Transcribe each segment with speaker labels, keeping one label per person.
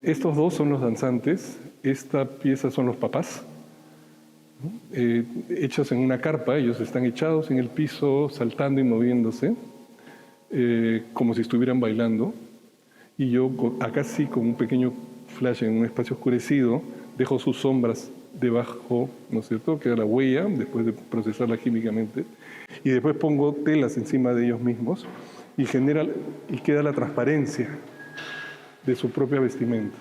Speaker 1: Estos dos son los danzantes, esta pieza son los papás, ¿no? Hechos en una carpa, ellos están echados en el piso, saltando y moviéndose, como si estuvieran bailando. Y yo, acá sí, con un pequeño flash en un espacio oscurecido, dejo sus sombras debajo, ¿no es cierto?, queda la huella, después de procesarla químicamente, y después pongo telas encima de ellos mismos, y queda la transparencia de su propia vestimenta,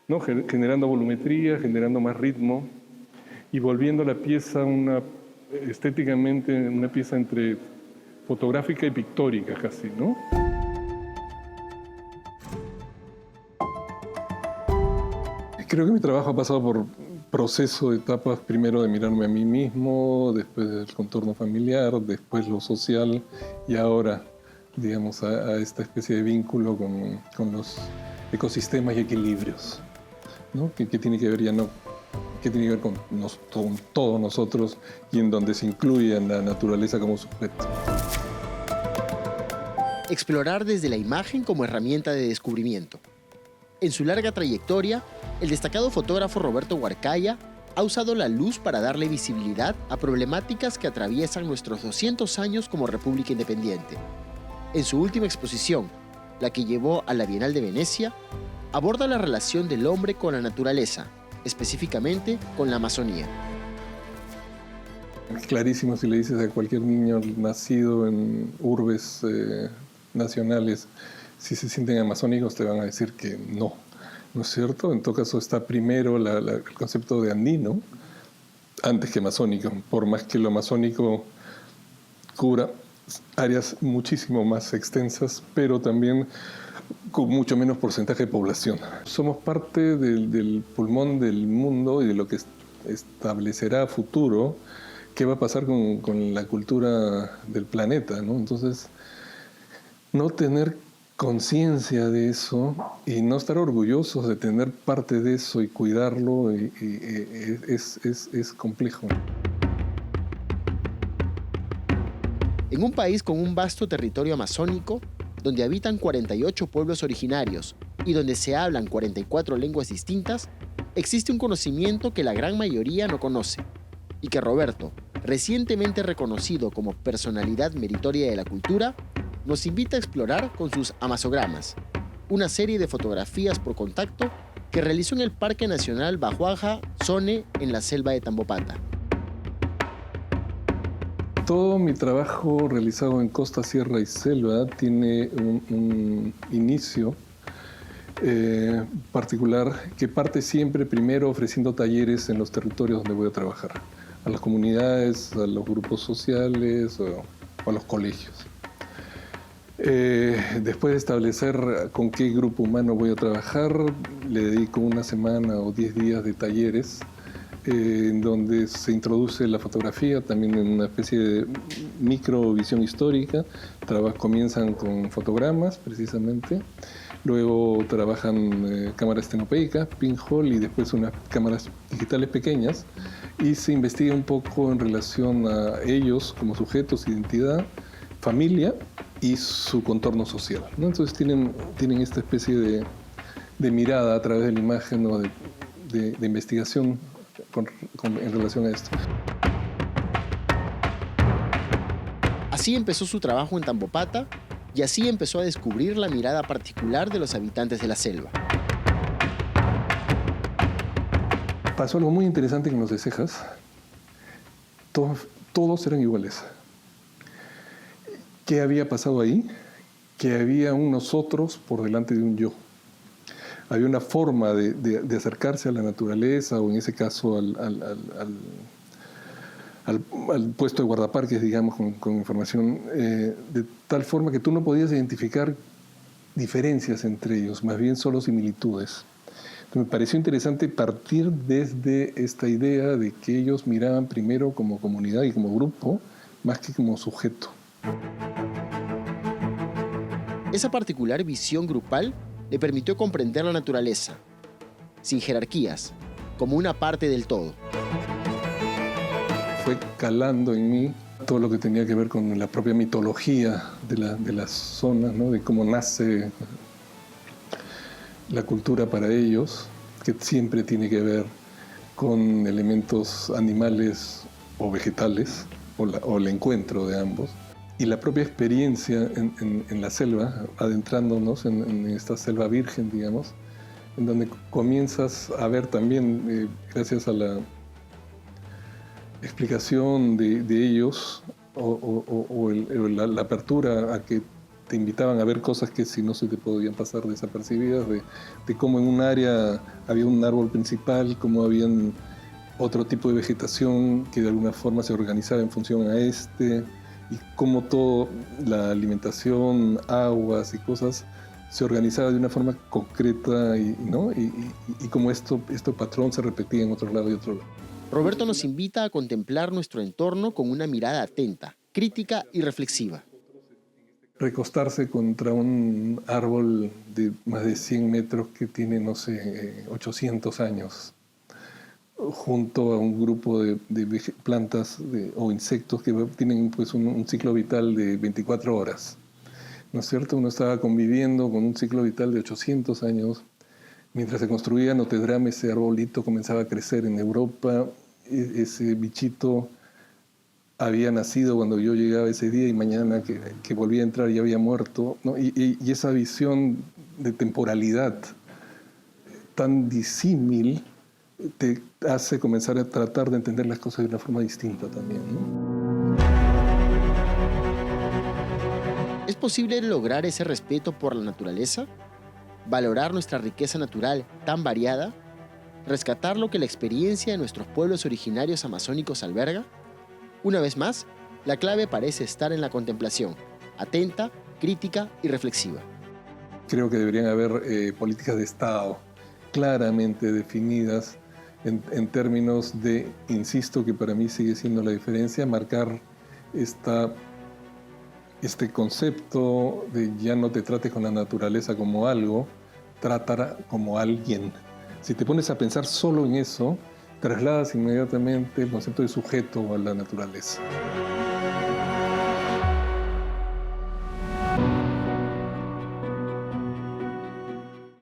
Speaker 1: ¿no? Generando volumetría, generando más ritmo, y volviendo la pieza estéticamente una pieza entre fotográfica y pictórica casi, ¿no? Creo que mi trabajo ha pasado por proceso de etapas, primero de mirarme a mí mismo, después del contorno familiar, después lo social y ahora, digamos, a esta especie de vínculo con los ecosistemas y equilibrios, ¿no? Que tiene que ver que tiene que ver con todos nosotros y en donde se incluye la naturaleza como sujeto.
Speaker 2: Explorar desde la imagen como herramienta de descubrimiento. En su larga trayectoria, el destacado fotógrafo Roberto Huarcaya ha usado la luz para darle visibilidad a problemáticas que atraviesan nuestros 200 años como República Independiente. En su última exposición, la que llevó a la Bienal de Venecia, aborda la relación del hombre con la naturaleza, específicamente con la Amazonía.
Speaker 1: Clarísimo, si le dices a cualquier niño nacido en urbes nacionales si se sienten amazónicos, te van a decir que no, ¿no es cierto? En todo caso está primero el concepto de andino antes que amazónico, por más que lo amazónico cubra áreas muchísimo más extensas, pero también con mucho menos porcentaje de población. Somos parte del pulmón del mundo y de lo que establecerá a futuro qué va a pasar con la cultura del planeta, ¿no? Entonces, no tener conciencia de eso y no estar orgullosos de tener parte de eso y cuidarlo es complejo.
Speaker 2: En un país con un vasto territorio amazónico, donde habitan 48 pueblos originarios y donde se hablan 44 lenguas distintas, existe un conocimiento que la gran mayoría no conoce y que Roberto, recientemente reconocido como personalidad meritoria de la cultura, nos invita a explorar con sus amazogramas, una serie de fotografías por contacto que realizó en el Parque Nacional Bajuaja Sone en la selva de Tambopata.
Speaker 1: Todo mi trabajo realizado en costa, sierra y selva tiene un inicio particular que parte siempre primero ofreciendo talleres en los territorios donde voy a trabajar, a las comunidades, a los grupos sociales o a los colegios. Después de establecer con qué grupo humano voy a trabajar, le dedico una semana o 10 días de talleres en donde se introduce la fotografía, también en una especie de microvisión histórica. Comienzan con fotogramas, precisamente. Luego trabajan cámaras estenopeicas, pinhole y después unas cámaras digitales pequeñas. Y se investiga un poco en relación a ellos como sujetos, identidad, familia y su contorno social, ¿no? Entonces tienen esta especie de mirada a través de la imagen o de investigación en relación a esto.
Speaker 2: Así empezó su trabajo en Tambopata y así empezó a descubrir la mirada particular de los habitantes de la selva.
Speaker 1: Pasó algo muy interesante con los de Cejas. Todos eran iguales. ¿Qué había pasado ahí? Que había un nosotros por delante de un yo. Había una forma de acercarse a la naturaleza, o en ese caso al puesto de guardaparques, digamos, con información, de tal forma que tú no podías identificar diferencias entre ellos, más bien solo similitudes. Entonces, me pareció interesante partir desde esta idea de que ellos miraban primero como comunidad y como grupo, más que como sujeto.
Speaker 2: Esa particular visión grupal le permitió comprender la naturaleza, sin jerarquías, como una parte del todo.
Speaker 1: Fue calando en mí todo lo que tenía que ver con la propia mitología de las zonas, ¿no? De cómo nace la cultura para ellos, que siempre tiene que ver con elementos animales o vegetales, o el encuentro de ambos, y la propia experiencia en la selva, adentrándonos en esta selva virgen, digamos, en donde comienzas a ver también, gracias a la explicación de ellos, la apertura a que te invitaban a ver cosas que si no se te podían pasar desapercibidas, de cómo en un área había un árbol principal, cómo habían otro tipo de vegetación que de alguna forma se organizaba en función a y cómo toda la alimentación, aguas y cosas se organizaba de una forma concreta, ¿no? Y cómo este patrón se repetía en otro lado y otro lado.
Speaker 2: Roberto nos invita a contemplar nuestro entorno con una mirada atenta, crítica y reflexiva.
Speaker 1: Recostarse contra un árbol de más de 100 metros que tiene, no sé, 800 años, junto a un grupo de plantas o insectos que tienen pues, un ciclo vital de 24 horas. ¿No es cierto? Uno estaba conviviendo con un ciclo vital de 800 años. Mientras se construía Notre Dame, ese arbolito comenzaba a crecer en Europa. Ese bichito había nacido cuando yo llegaba ese día y mañana que volvía a entrar ya había muerto, ¿no? Y esa visión de temporalidad tan disímil te hace comenzar a tratar de entender las cosas de una forma distinta también, ¿no?
Speaker 2: ¿Es posible lograr ese respeto por la naturaleza? ¿Valorar nuestra riqueza natural tan variada? ¿Rescatar lo que la experiencia de nuestros pueblos originarios amazónicos alberga? Una vez más, la clave parece estar en la contemplación, atenta, crítica y reflexiva.
Speaker 1: Creo que deberían haber políticas de Estado claramente definidas en términos de, insisto, que para mí sigue siendo la diferencia, marcar este concepto de ya no te trates con la naturaleza como algo, trátala como alguien. Si te pones a pensar solo en eso, trasladas inmediatamente el concepto de sujeto a la naturaleza.